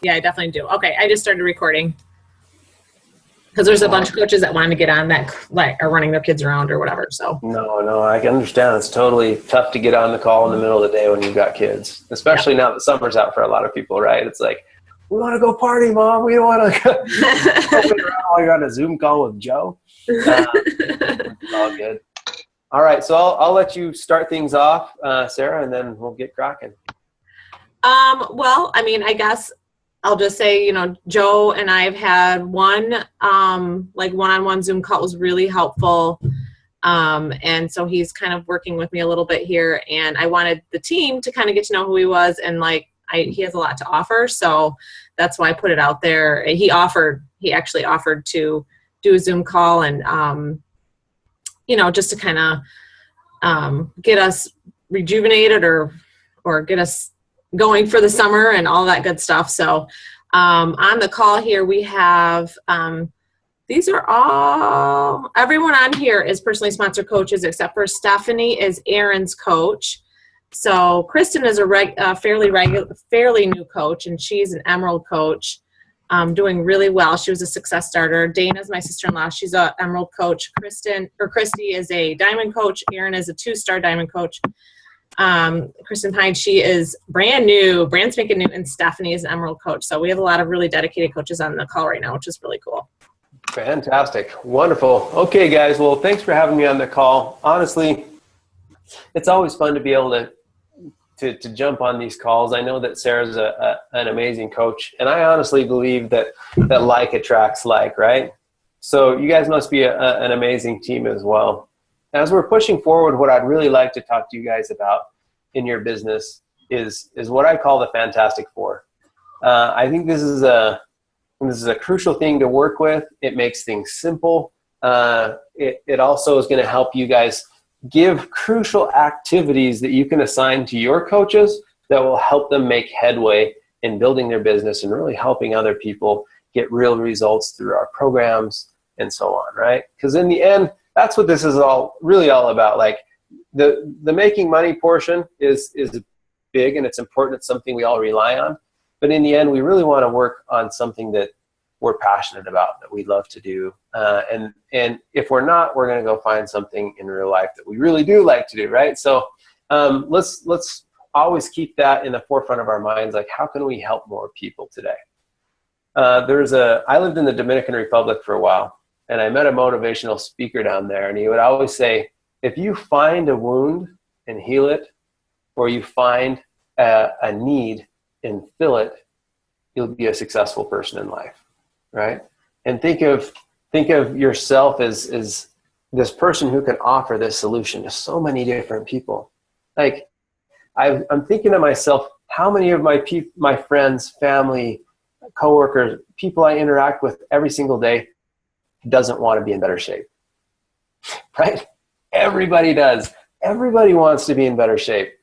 Yeah, I definitely do. Okay, I just started recording because there's a bunch of coaches that want to get on that like are running their kids around or whatever. So No, I can understand. It's totally tough to get on the call in the middle of the day when you've got kids, especially now that summer's out for a lot of people, right? It's like, we want to go party, Mom. We don't want to go. I got a Zoom call with Joe. It's all good. All right, so I'll let you start things off, Sarah, and then we'll get cracking. Well, I mean, I guess I'll just say, you know, Joe and I have had one, like one-on-one Zoom call was really helpful. And so he's kind of working with me a little bit here, and I wanted the team to kind of get to know who he was, and like, he has a lot to offer. So that's why I put it out there. He actually offered to do a Zoom call and, you know, just to kind of, get us rejuvenated or get us going for the summer and all that good stuff. So on the call here, we have, these are all, everyone on here is personally sponsored coaches except for Stephanie is Aaron's coach. So Kristen is a fairly new coach, and she's an Emerald coach, doing really well. She was a success starter. Dana's my sister-in-law. She's an Emerald coach. Christy is a Diamond coach. Aaron is a 2-star Diamond coach. Kristen Pine, she is brand spanking new, and Stephanie is an Emerald coach. So we have a lot of really dedicated coaches on the call right now, which is really cool. Fantastic. Wonderful. Okay, guys. Well, thanks for having me on the call. Honestly, it's always fun to be able to jump on these calls. I know that Sarah's an amazing coach, and I honestly believe that like attracts like, right? So you guys must be an amazing team as well. As we're pushing forward, what I'd really like to talk to you guys about in your business is what I call the Fantastic Four. I think this is a crucial thing to work with. It makes things simple. It also is going to help you guys give crucial activities that you can assign to your coaches that will help them make headway in building their business and really helping other people get real results through our programs and so on, right? Because in the end, that's what this is really all about. Like the making money portion is big, and it's important. It's something we all rely on. But in the end, we really want to work on something that we're passionate about, that we love to do. And if we're not, we're going to go find something in real life that we really do like to do, right? So let's always keep that in the forefront of our minds. Like, how can we help more people today? I lived in the Dominican Republic for a while, and I met a motivational speaker down there, and he would always say, if you find a wound and heal it, or you find a need and fill it, you'll be a successful person in life. Right? And think of yourself as this person who can offer this solution to so many different people. Like, I'm thinking to myself, how many of my friends, family, coworkers, people I interact with every single day doesn't want to be in better shape? Right? Everybody does. Everybody wants to be in better shape.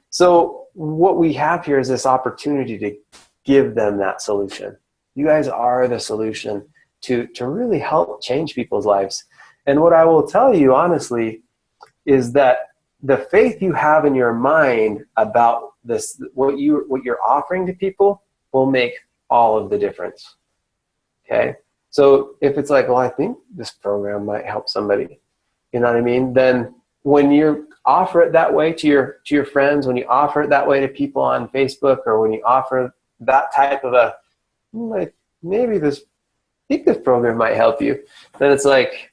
So what we have here is this opportunity to give them that solution. You guys are the solution to really help change people's lives. And what I will tell you honestly is that the faith you have in your mind about this, what you're offering to people, will make all of the difference. Okay? So if it's like, well, I think this program might help somebody, you know what I mean? Then when you offer it that way to your friends, when you offer it that way to people on Facebook, or when you offer that type of like, maybe I think this program might help you, then it's like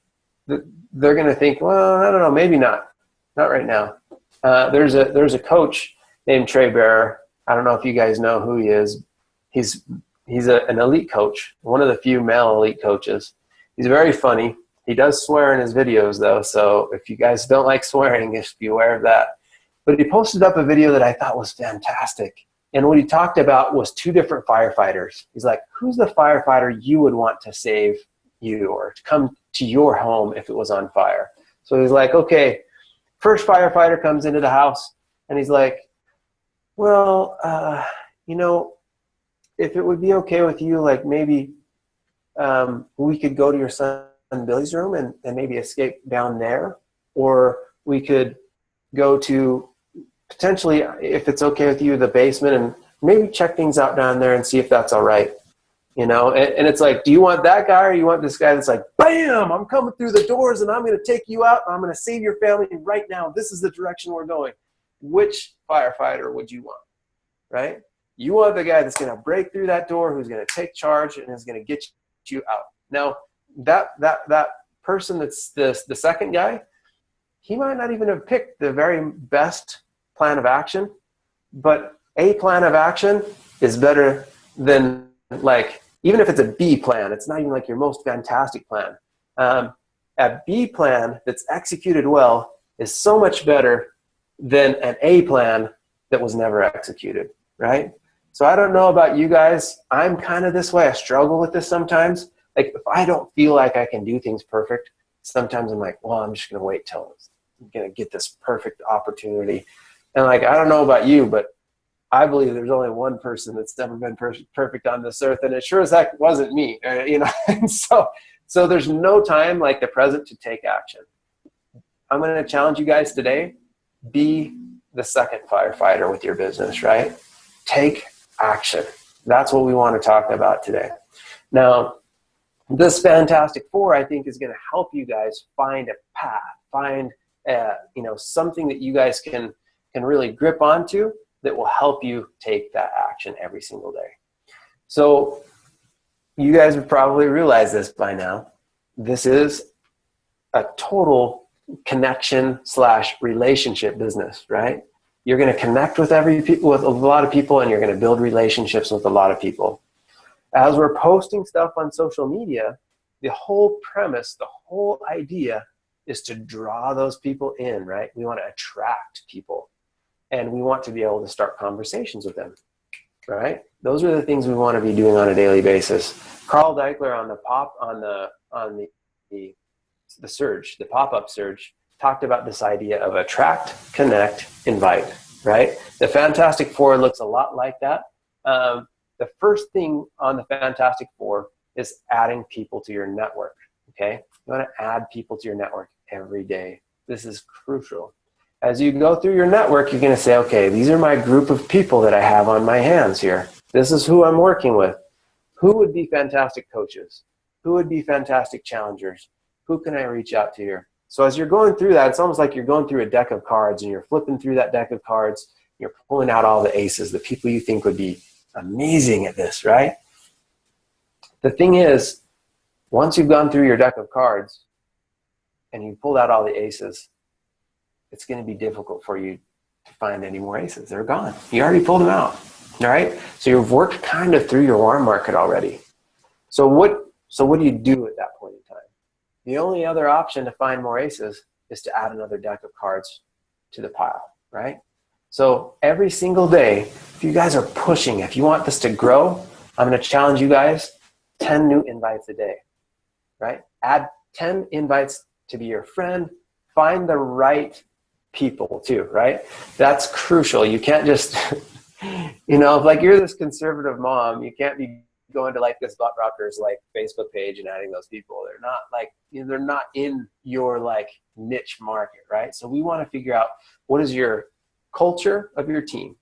they're going to think, well, I don't know, maybe not right now. There's a coach named Trey Bearer. I don't know if you guys know who he is. He's an elite coach, one of the few male elite coaches. He's very funny. He does swear in his videos though, so if you guys don't like swearing, just be aware of that. But he posted up a video that I thought was fantastic. And what he talked about was 2 different firefighters. He's like, who's the firefighter you would want to save you or to come to your home if it was on fire? So he's like, okay, first firefighter comes into the house, and he's like, well, you know, if it would be okay with you, like maybe we could go to your son Billy's room and maybe escape down there, or we could go to, potentially, if it's okay with you, the basement, and maybe check things out down there and see if that's all right. You know, and it's like, do you want that guy or you want this guy that's like, bam, I'm coming through the doors and I'm going to take you out and I'm going to save your family right now. This is the direction we're going. Which firefighter would you want, right? You want the guy that's going to break through that door, who's going to take charge and is going to get you out. Now, that person that's the second guy, he might not even have picked the very best plan of action, but a plan of action is better than, like, even if it's a B plan, it's not even like your most fantastic plan. A B plan that's executed well is so much better than an A plan that was never executed, right? So I don't know about you guys. I'm kind of this way. I struggle with this sometimes. Like, if I don't feel like I can do things perfect, sometimes I'm like, well, I'm just going to wait till I'm going to get this perfect opportunity. And like, I don't know about you, but I believe there's only one person that's never been perfect on this earth, and it sure as heck wasn't me, you know. And so there's no time like the present to take action. I'm going to challenge you guys today, be the second firefighter with your business, right? Take action. That's what we want to talk about today. Now, this Fantastic Four, I think, is going to help you guys find a path, find something that you guys can really grip onto that will help you take that action every single day. So you guys have probably realized this by now. This is a total connection / relationship business, right? You're going to connect with with a lot of people, and you're going to build relationships with a lot of people. As we're posting stuff on social media, the whole premise, the whole idea is to draw those people in, right? We want to attract people. And we want to be able to start conversations with them, right? Those are the things we want to be doing on a daily basis. Carl Deichler on the surge, the pop-up surge, talked about this idea of attract, connect, invite, right? The Fantastic Four looks a lot like that. The first thing on the Fantastic Four is adding people to your network, okay? You want to add people to your network every day. This is crucial. As you go through your network, you're going to say, okay, these are my group of people that I have on my hands here. This is who I'm working with. Who would be fantastic coaches? Who would be fantastic challengers? Who can I reach out to here? So as you're going through that, it's almost like you're going through a deck of cards and you're flipping through that deck of cards. You're pulling out all the aces, the people you think would be amazing at this, right? The thing is, once you've gone through your deck of cards and you pulled out all the aces, it's going to be difficult for you to find any more aces. They're gone. You already pulled them out, all right? So you've worked kind of through your warm market already. So what do you do at that point in time? The only other option to find more aces is to add another deck of cards to the pile, right? So every single day, if you guys are pushing, if you want this to grow, I'm going to challenge you guys 10 new invites a day, right? Add 10 invites to be your friend. Find the right people too, right? That's crucial. You can't just, if like you're this conservative mom, you can't be going to like this Butt Rockers like Facebook page and adding those people. They're not like, they're not in your like niche market, right? So we want to figure out what is your culture of your team.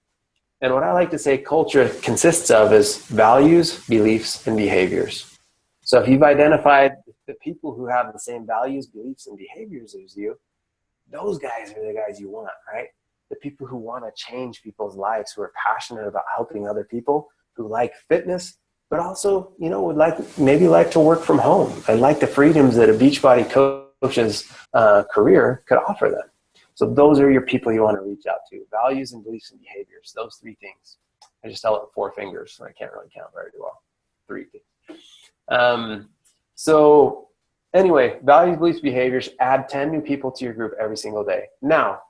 And what I like to say culture consists of is values, beliefs, and behaviors. So if you've identified the people who have the same values, beliefs, and behaviors as you, those guys are the guys you want, right? The people who want to change people's lives, who are passionate about helping other people, who like fitness, but also, would maybe like to work from home and like the freedoms that a Beachbody coach's career could offer them. So those are your people you want to reach out to. Values and beliefs and behaviors, those three things. I just tell it with 4 fingers, so I can't really count very well. 3 things. So anyway, values, beliefs, behaviors, add 10 new people to your group every single day. Now,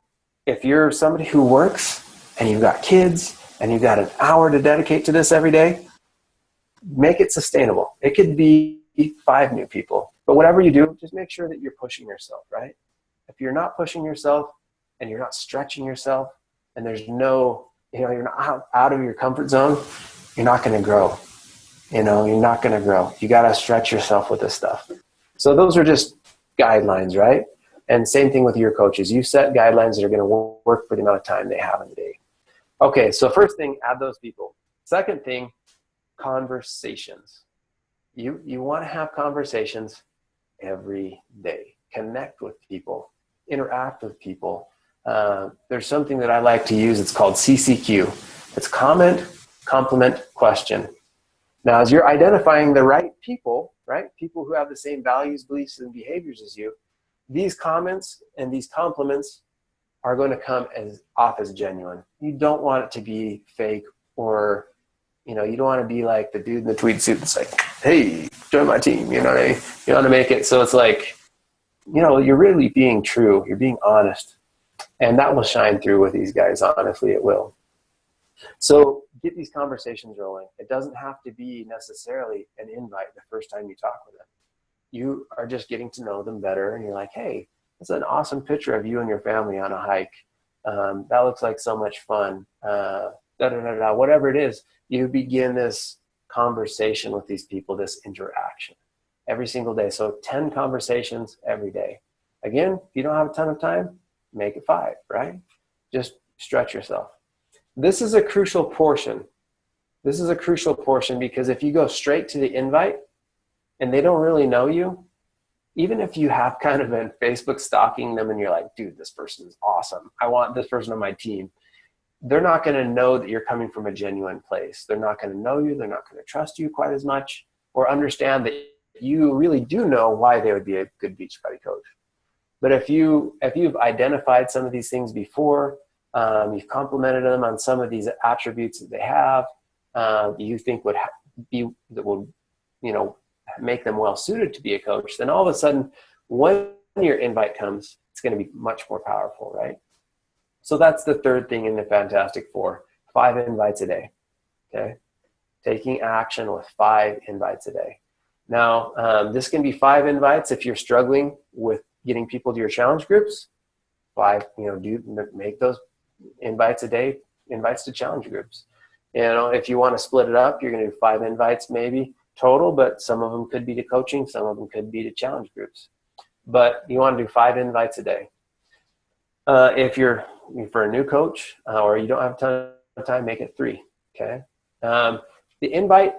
if you're somebody who works and you've got kids and you've got an hour to dedicate to this every day, make it sustainable. It could be 5 new people, but whatever you do, just make sure that you're pushing yourself, right? If you're not pushing yourself and you're not stretching yourself and there's no, you're not out of your comfort zone, you're not going to grow. You're not going to grow. You got to stretch yourself with this stuff. So those are just guidelines, right? And same thing with your coaches. You set guidelines that are going to work for the amount of time they have in the day. Okay, so first thing, add those people. Second thing, conversations. You want to have conversations every day. Connect with people, interact with people. There's something that I like to use. It's called CCQ. It's comment, compliment, question. Now, as you're identifying the right people, right? People who have the same values, beliefs, and behaviors as you, these comments and these compliments are going to come off as genuine. You don't want it to be fake, or, you don't want to be like the dude in the tweed suit that's like, hey, join my team. You know what I mean? You want to make it so it's like, you're really being true. You're being honest. And that will shine through with these guys. Honestly, it will. So get these conversations rolling. It doesn't have to be necessarily an invite the first time you talk with them. You are just getting to know them better, and you're like, hey, that's an awesome picture of you and your family on a hike. That looks like so much fun. Whatever it is, you begin this conversation with these people, this interaction every single day. So 10 conversations every day. Again, if you don't have a ton of time, make it 5, right? Just stretch yourself. This is a crucial portion. This is a crucial portion because if you go straight to the invite and they don't really know you, even if you have kind of been Facebook stalking them and you're like, dude, this person is awesome. I want this person on my team. They're not going to know that you're coming from a genuine place. They're not going to know you. They're not going to trust you quite as much, or understand that you really do know why they would be a good Beachbody coach. But if you've identified some of these things before, you've complimented them on some of these attributes that they have, you think will make them well suited to be a coach, then all of a sudden, when your invite comes, it's going to be much more powerful, right? So that's the third thing in the Fantastic Four: 5 invites a day. Okay, taking action with 5 invites a day. Now, this can be 5 invites if you're struggling with getting people to your challenge groups. 5, make those invites a day, invites to challenge groups. If you want to split it up, you're going to do 5 invites maybe total, but some of them could be to coaching, some of them could be to challenge groups. But you want to do 5 invites a day. If you're for a new coach or you don't have a ton of time, make it 3. Okay. The invite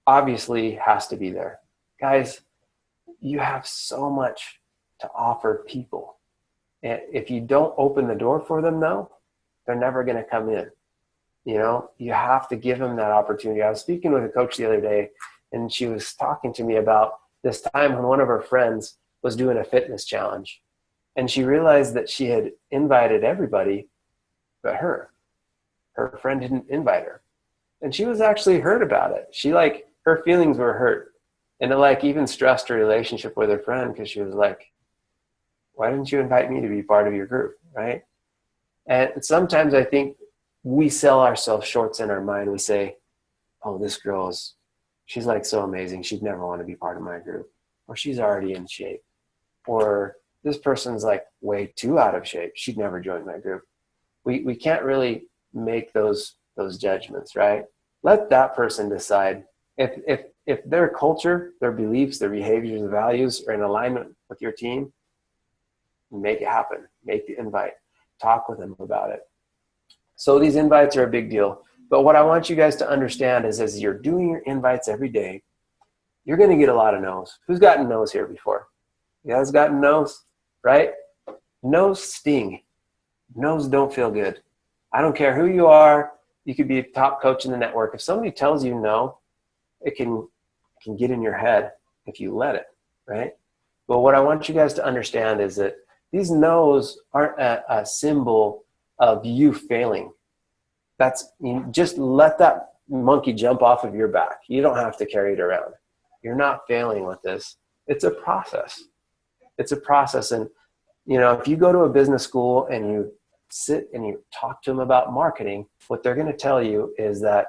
obviously has to be there. Guys, you have so much to offer people. And if you don't open the door for them, though, they're never going to come in. You have to give them that opportunity. I was speaking with a coach the other day, and she was talking to me about this time when one of her friends was doing a fitness challenge. And she realized that she had invited everybody but her. Her friend didn't invite her. And she was actually hurt about it. Her feelings were hurt. And it even stressed her relationship with her friend, because she was like, why didn't you invite me to be part of your group, right? And sometimes I think we sell ourselves shorts in our mind. We say, oh, this girl she's so amazing. She'd never want to be part of my group. Or she's already in shape. Or this person's way too out of shape. She'd never join my group. We can't really make those judgments, right? Let that person decide. If their culture, their beliefs, their behaviors, and values are in alignment with your team, make it happen. Make the invite. Talk with them about it. So these invites are a big deal. But what I want you guys to understand is, as you're doing your invites every day, you're going to get a lot of no's. Who's gotten no's here before? You guys gotten no's, right? No's sting. No's don't feel good. I don't care who you are. You could be a top coach in the network. If somebody tells you no, it can get in your head if you let it, right? But what I want you guys to understand is that these no's aren't a symbol of you failing. Just let that monkey jump off of your back. You don't have to carry it around. You're not failing with this. It's a process. It's a process. And, if you go to a business school and you sit and you talk to them about marketing, what they're going to tell you is that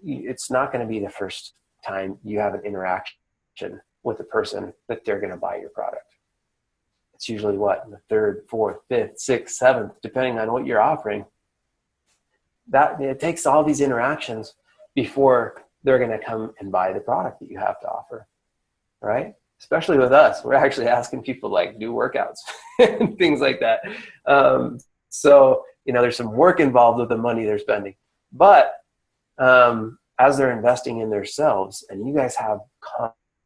it's not going to be the first time you have an interaction with a person that they're going to buy your product. It's usually the 3rd, 4th, 5th, 6th, 7th, depending on what you're offering. That it takes all these interactions before they're going to come and buy the product that you have to offer, right? Especially with us, we're actually asking people do workouts and things like that. So there's some work involved with the money they're spending. But as they're investing in themselves, and you guys have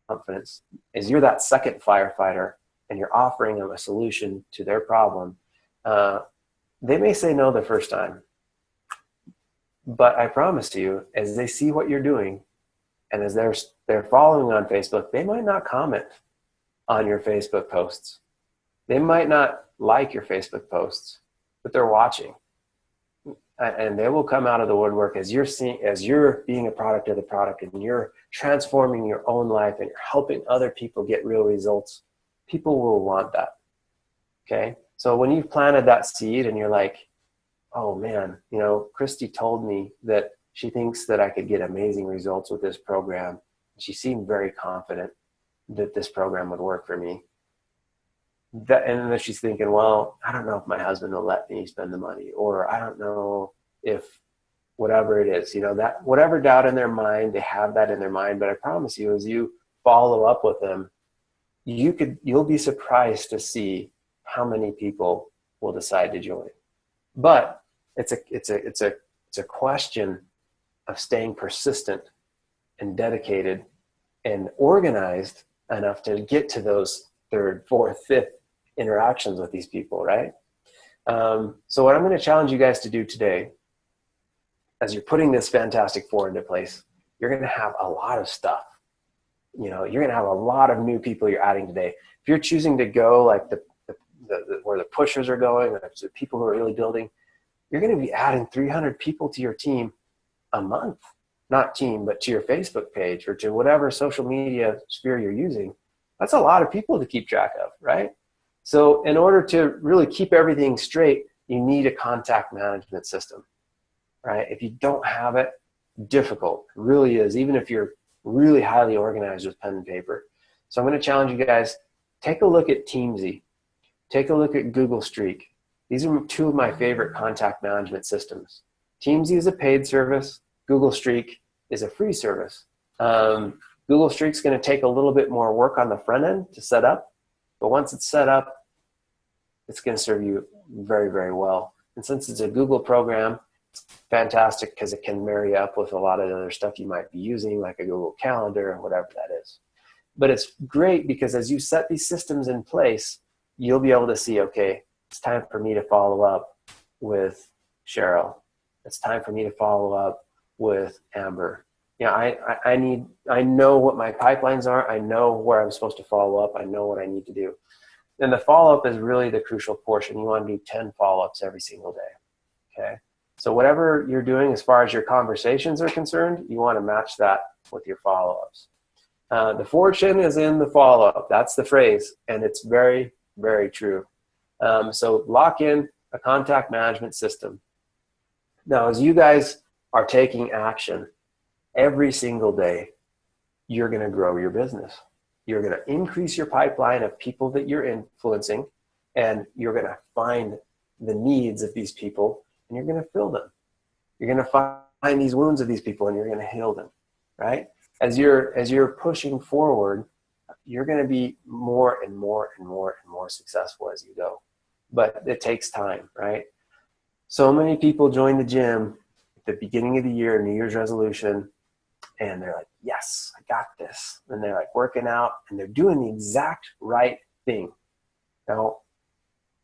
confidence, is you're that second firefighter and you're offering them a solution to their problem. They may say no the first time, but I promise you, as they see what you're doing, and as they're following on Facebook, they might not comment on your Facebook posts. They might not like your Facebook posts, but they're watching. And they will come out of the woodwork as you're being a product of the product, and you're transforming your own life and you're helping other people get real results. People will want that. Okay. So when you've planted that seed and you're like, oh man, Christy told me that she thinks that I could get amazing results with this program. She seemed very confident that this program would work for me. And then she's thinking, well, I don't know if my husband will let me spend the money, or I don't know if whatever it is, that whatever doubt in their mind, they have that in their mind. But I promise you, as you follow up with them, you'll be surprised to see how many people will decide to join. But it's a question of staying persistent and dedicated and organized enough to get to those third, fourth, fifth interactions with these people, right? So what I'm going to challenge you guys to do today, as you're putting this Fantastic Four into place, you're going to have a lot of stuff. You're going to have a lot of new people you're adding today. If you're choosing to go like where the pushers are going, or the people who are really building, you're going to be adding 300 people to your team a month. Not team, but to your Facebook page or to whatever social media sphere you're using. That's a lot of people to keep track of, right? So in order to really keep everything straight, you need a contact management system, right? If you don't have it, difficult. It really is, even if you're really highly organized with pen and paper. So I'm going to challenge you guys, take a look at Teamzy. Take a look at Google Streak. These are two of my favorite contact management systems. Teamzy is a paid service. Google Streak is a free service. Google Streak's going to take a little bit more work on the front end to set up, but once it's set up, it's going to serve you very, very well. And since it's a Google program, it's fantastic because it can marry up with a lot of other stuff you might be using, like a Google Calendar or whatever that is. But it's great because as you set these systems in place, you'll be able to see, okay, it's time for me to follow up with Cheryl. It's time for me to follow up with Amber. I know what my pipelines are. I know where I'm supposed to follow up. I know what I need to do. And the follow-up is really the crucial portion. You want to do 10 follow-ups every single day, okay? So whatever you're doing as far as your conversations are concerned, you want to match that with your follow-ups. The fortune is in the follow-up. That's the phrase, and it's very, very true. So lock in a contact management system. Now, as you guys are taking action every single day, you're going to grow your business. You're going to increase your pipeline of people that you're influencing, and you're going to find the needs of these people, and you're going to fill them. You're going to find these wounds of these people, and you're going to heal them, right? As you're pushing forward, you're going to be more and more and more and more successful as you go. But it takes time, right? So many people join the gym at the beginning of the year, New Year's resolution, and they're like, yes, I got this. And they're like working out and they're doing the exact right thing. Now,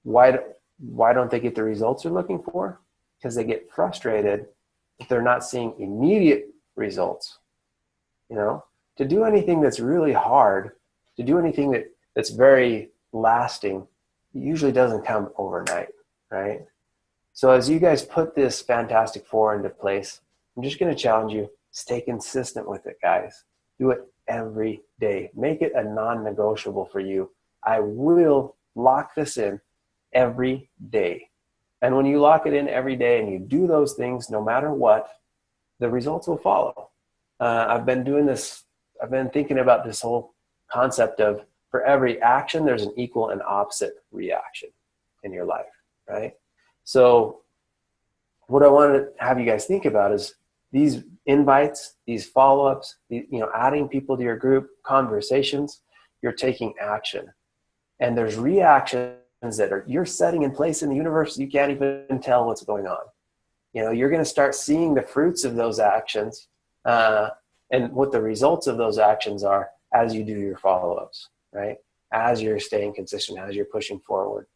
why don't they get the results they're looking for? Because they get frustrated if they're not seeing immediate results. To do anything that's really hard, to do anything that's very lasting, it usually doesn't come overnight, right? So as you guys put this Fantastic Four into place, I'm just going to challenge you, stay consistent with it, guys. Do it every day. Make it a non-negotiable for you. I will lock this in every day. And when you lock it in every day and you do those things, no matter what, the results will follow. I've been thinking about this whole concept of for every action, there's an equal and opposite reaction in your life, right? So what I want to have you guys think about is these invites, these follow-ups, adding people to your group, conversations, you're taking action. And there's reactions that you're setting in place in the universe, you can't even tell what's going on. you're going to start seeing the fruits of those actions and what the results of those actions are as you do your follow-ups, right? As you're staying consistent, as you're pushing forward.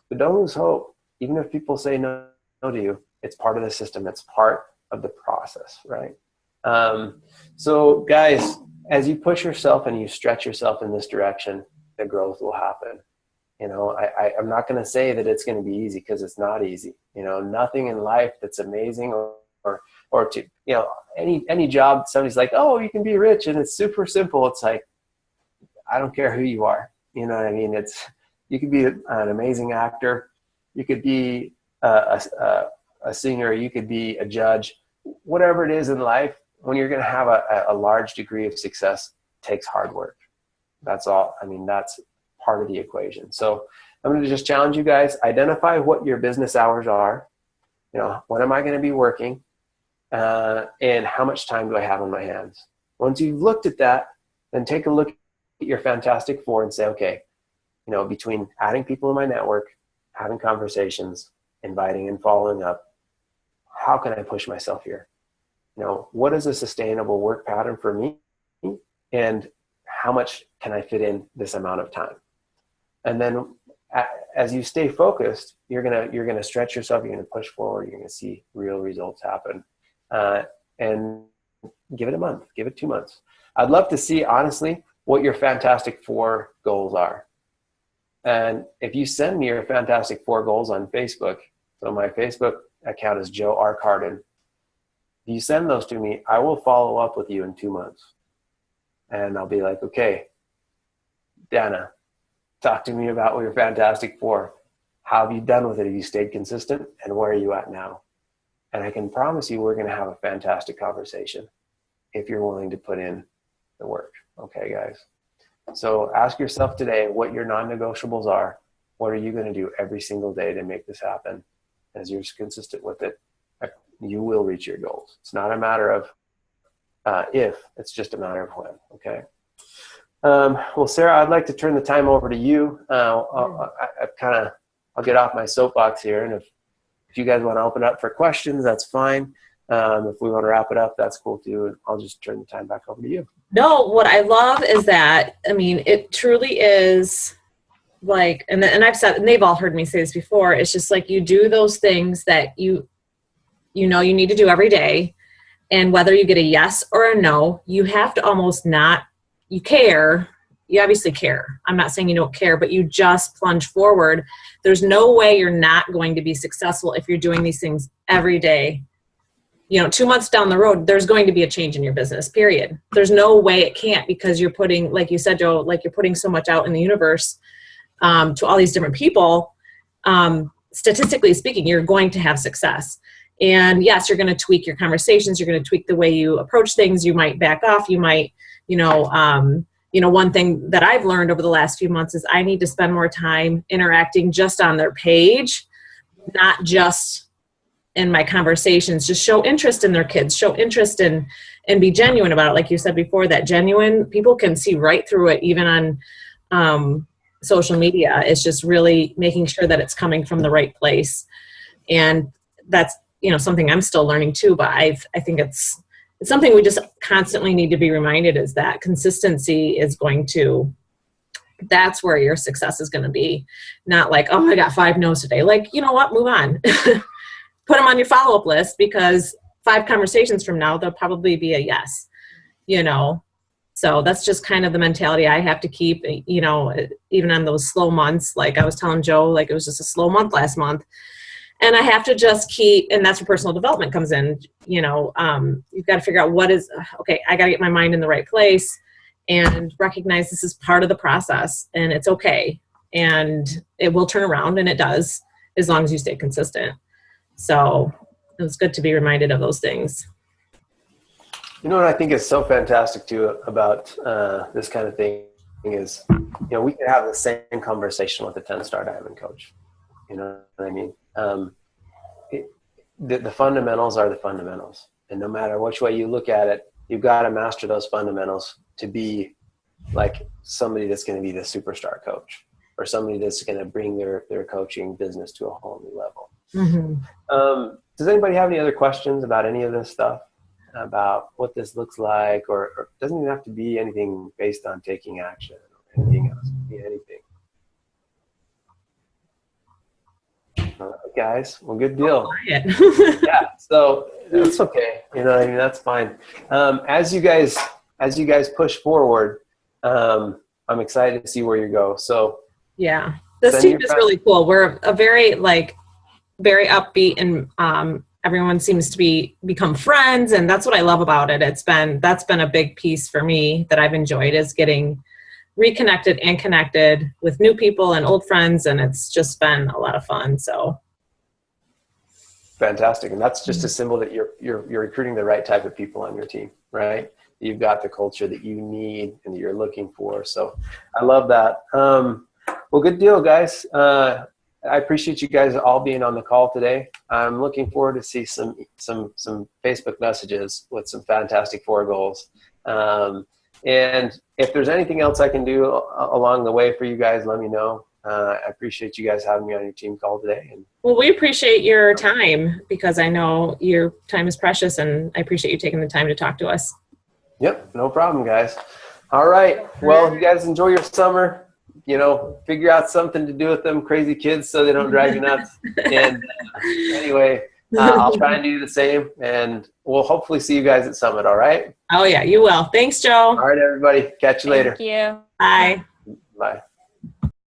But don't lose hope. Even if people say no to you, it's part of the system. It's part of the process, right? So guys, as you push yourself and you stretch yourself in this direction, the growth will happen. I'm not going to say that it's going to be easy, because it's not easy. Nothing in life that's amazing or to, any job, somebody's like, oh, you can be rich and it's super simple. It's like, I don't care who you are. You know what I mean? You could be an amazing actor. You could be a singer. You could be a judge. Whatever it is in life, when you're going to have a large degree of success, it takes hard work. That's all. I mean, that's part of the equation. So I'm going to just challenge you guys, identify what your business hours are. When am I going to be working? And how much time do I have on my hands? Once you've looked at that, then take a look at your Fantastic Four and say, okay, between adding people in my network, having conversations, inviting and following up, how can I push myself here? What is a sustainable work pattern for me? And how much can I fit in this amount of time? And then as you stay focused, you're gonna stretch yourself, you're gonna push forward, you're gonna see real results happen. And give it a month, give it 2 months. I'd love to see, honestly, what your Fantastic Four goals are. And if you send me your Fantastic Four goals on Facebook, so my Facebook account is Joe R. Cardin. If you send those to me, I will follow up with you in 2 months. And I'll be like, okay, Dana, talk to me about your Fantastic Four. How have you done with it? Have you stayed consistent? And where are you at now? And I can promise you we're going to have a fantastic conversation if you're willing to put in the work. Okay, guys? So ask yourself today what your non-negotiables are. What are you going to do every single day to make this happen? As you're consistent with it, you will reach your goals. It's not a matter of if, it's just a matter of when. Okay. Well, Sarah, I'd like to turn the time over to you. I'll get off my soapbox here, and if you guys want to open up for questions, that's fine. If we want to wrap it up, that's cool too. And I'll just turn the time back over to you. No, what I love is that, it truly is like, and I've said, and they've all heard me say this before, it's just like you do those things that you need to do every day. And whether you get a yes or a no, you have to almost not, you care. You obviously care. I'm not saying you don't care, but you just plunge forward. There's no way you're not going to be successful if you're doing these things every day. 2 months down the road, there's going to be a change in your business, period. There's no way it can't, because you're putting, like you said, Joe, like you're putting so much out in the universe to all these different people. Statistically speaking, you're going to have success. And yes, you're going to tweak your conversations. You're going to tweak the way you approach things. You might back off. You might, one thing that I've learned over the last few months is I need to spend more time interacting just on their page, not just in my conversations. Just show interest in their kids, show interest in, and be genuine about it. Like you said before, that genuine, people can see right through it, even on social media. It's just really making sure that it's coming from the right place. And that's, something I'm still learning too, but I think it's something we just constantly need to be reminded, is that consistency is that's where your success is going to be. Not like, oh, I got 5 no's today. Like, you know what, move on. Put them on your follow-up list, because 5 conversations from now, there'll probably be a yes, So that's just kind of the mentality I have to keep, even on those slow months. Like I was telling Joe, like it was just a slow month last month. And I have to just keep, and that's where personal development comes in. You've got to figure out okay, I got to get my mind in the right place and recognize this is part of the process, and it's okay. And it will turn around, and it does, as long as you stay consistent. So it was good to be reminded of those things. What I think is so fantastic too about this kind of thing is, we can have the same conversation with a 10-star diamond coach. You know what I mean? The fundamentals are the fundamentals. And no matter which way you look at it, you've got to master those fundamentals to be like somebody that's going to be the superstar coach, or somebody that's going to bring their coaching business to a whole new level. Mm-hmm. does anybody have any other questions about any of this stuff, about what this looks like, or it doesn't even have to be anything based on taking action or anything else. It can be anything. All right, guys. Well, good deal. Yeah. So that's okay. You know, I mean, that's fine. As you guys push forward, I'm excited to see where you go. So yeah, this team is really cool. We're a very very upbeat, and everyone seems to become friends, and that's what I love about it. That's been a big piece for me that I've enjoyed, is getting reconnected and connected with new people and old friends, and it's just been a lot of fun. So fantastic. And that's just a symbol that you're recruiting the right type of people on your team, right? You've got the culture that you need and that you're looking for. So I love that. Well, good deal, guys. I appreciate you guys all being on the call today. I'm looking forward to see some Facebook messages with some fantastic 4 goals. And if there's anything else I can do along the way for you guys, let me know. I appreciate you guys having me on your team call today. And well, we appreciate your time, because I know your time is precious, and I appreciate you taking the time to talk to us. Yep, no problem, guys. All right. Well, you guys enjoy your summer. You know, figure out something to do with them crazy kids so they don't drive you nuts. And anyway, I'll try and do the same, and we'll hopefully see you guys at Summit. All right? Oh, yeah, you will. Thanks, Joe. All right, everybody. Catch you later. Thank you. Bye. Bye.